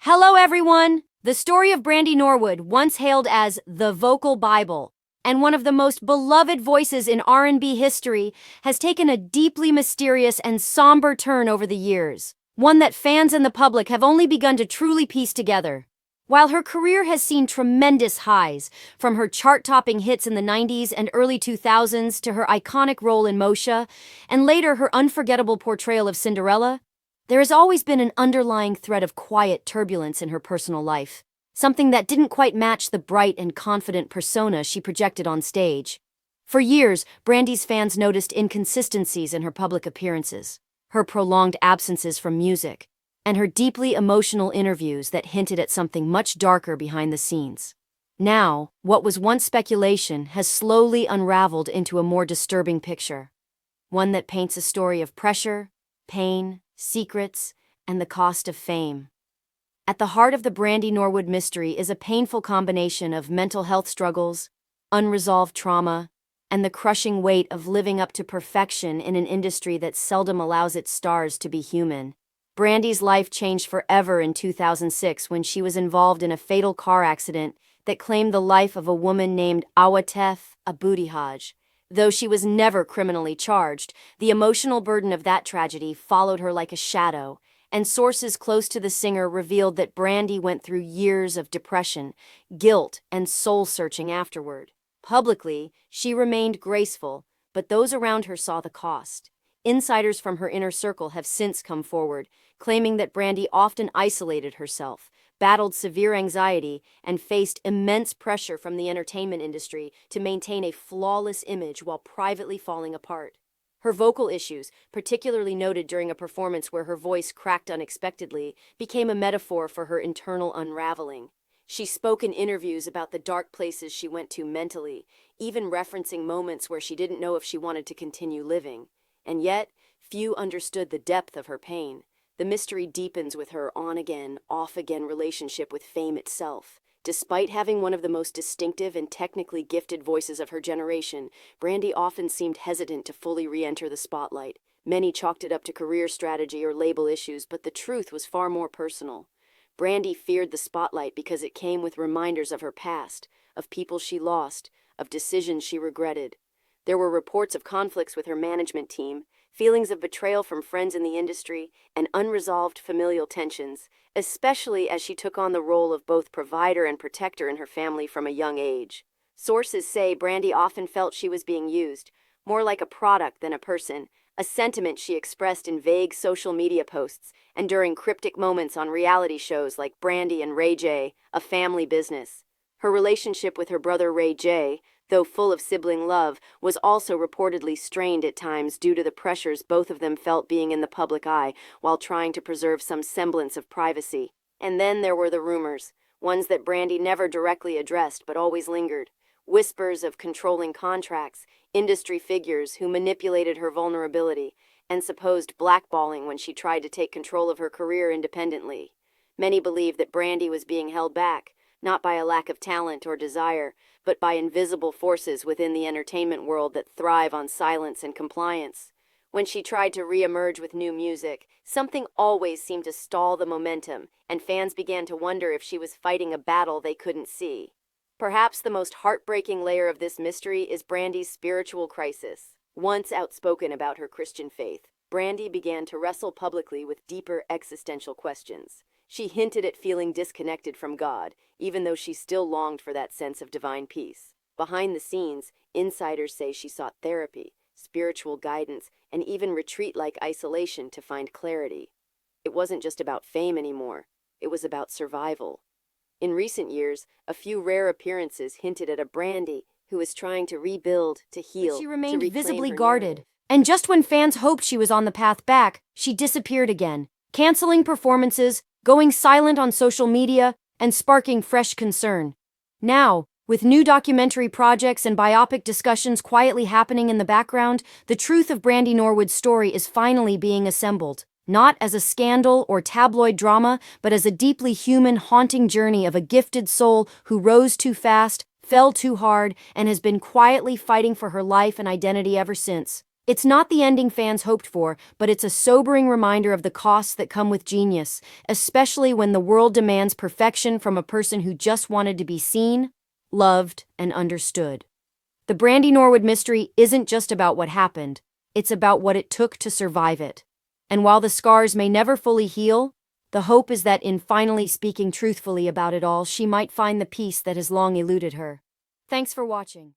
Hello everyone! The story of Brandy Norwood, once hailed as the vocal Bible, and one of the most beloved voices in R&B history, has taken a deeply mysterious and somber turn over the years, one that fans and the public have only begun to truly piece together. While her career has seen tremendous highs, from her chart-topping hits in the 90s and early 2000s to her iconic role in Moshe, and later her unforgettable portrayal of Cinderella, there has always been an underlying thread of quiet turbulence in her personal life, something that didn't quite match the bright and confident persona she projected on stage. For years, Brandy's fans noticed inconsistencies in her public appearances, her prolonged absences from music, and her deeply emotional interviews that hinted at something much darker behind the scenes. Now, what was once speculation has slowly unraveled into a more disturbing picture, one that paints a story of pressure, pain, secrets, and the cost of fame. At the heart of the Brandy Norwood mystery is a painful combination of mental health struggles, unresolved trauma, and the crushing weight of living up to perfection in an industry that seldom allows its stars to be human. Brandy's life changed forever in 2006 when she was involved in a fatal car accident that claimed the life of a woman named Awatef Abudihaj. Though she was never criminally charged, the emotional burden of that tragedy followed her like a shadow, and sources close to the singer revealed that Brandy went through years of depression, guilt, and soul-searching afterward. Publicly, she remained graceful, but those around her saw the cost. Insiders from her inner circle have since come forward, claiming that Brandy often isolated herself, battled severe anxiety, and faced immense pressure from the entertainment industry to maintain a flawless image while privately falling apart. Her vocal issues, particularly noted during a performance where her voice cracked unexpectedly, became a metaphor for her internal unraveling. She spoke in interviews about the dark places she went to mentally, even referencing moments where she didn't know if she wanted to continue living. And yet, few understood the depth of her pain. The mystery deepens with her on-again, off-again relationship with fame itself. Despite having one of the most distinctive and technically gifted voices of her generation, Brandy often seemed hesitant to fully re-enter the spotlight. Many chalked it up to career strategy or label issues, but the truth was far more personal. Brandy feared the spotlight because it came with reminders of her past, of people she lost, of decisions she regretted. There were reports of conflicts with her management team, feelings of betrayal from friends in the industry, and unresolved familial tensions, especially as she took on the role of both provider and protector in her family from a young age. Sources say Brandy often felt she was being used, more like a product than a person, a sentiment she expressed in vague social media posts and during cryptic moments on reality shows like Brandy and Ray J, A Family Business. Her relationship with her brother Ray J, though full of sibling love, was also reportedly strained at times due to the pressures both of them felt being in the public eye while trying to preserve some semblance of privacy. And then there were the rumors, ones that Brandy never directly addressed but always lingered. Whispers of controlling contracts, industry figures who manipulated her vulnerability, and supposed blackballing when she tried to take control of her career independently. Many believed that Brandy was being held back, not by a lack of talent or desire, but by invisible forces within the entertainment world that thrive on silence and compliance. When she tried to re-emerge with new music, something always seemed to stall the momentum, and fans began to wonder if she was fighting a battle they couldn't see. Perhaps the most heartbreaking layer of this mystery is Brandy's spiritual crisis. Once outspoken about her Christian faith, Brandy began to wrestle publicly with deeper existential questions. She hinted at feeling disconnected from God, even though she still longed for that sense of divine peace. Behind the scenes, insiders say she sought therapy, spiritual guidance, and even retreat-like isolation to find clarity. It wasn't just about fame anymore. It was about survival. In recent years, a few rare appearances hinted at a Brandy who was trying to rebuild, to heal, But she to remained reclaim visibly her guarded. narrative. And just when fans hoped she was on the path back, she disappeared again, canceling performances, going silent on social media, and sparking fresh concern. Now, with new documentary projects and biopic discussions quietly happening in the background, the truth of Brandy Norwood's story is finally being assembled. Not as a scandal or tabloid drama, but as a deeply human, haunting journey of a gifted soul who rose too fast, fell too hard, and has been quietly fighting for her life and identity ever since. It's not the ending fans hoped for, but it's a sobering reminder of the costs that come with genius, especially when the world demands perfection from a person who just wanted to be seen, loved, and understood. The Brandy Norwood mystery isn't just about what happened, it's about what it took to survive it. And while the scars may never fully heal, the hope is that in finally speaking truthfully about it all, she might find the peace that has long eluded her. Thanks for watching.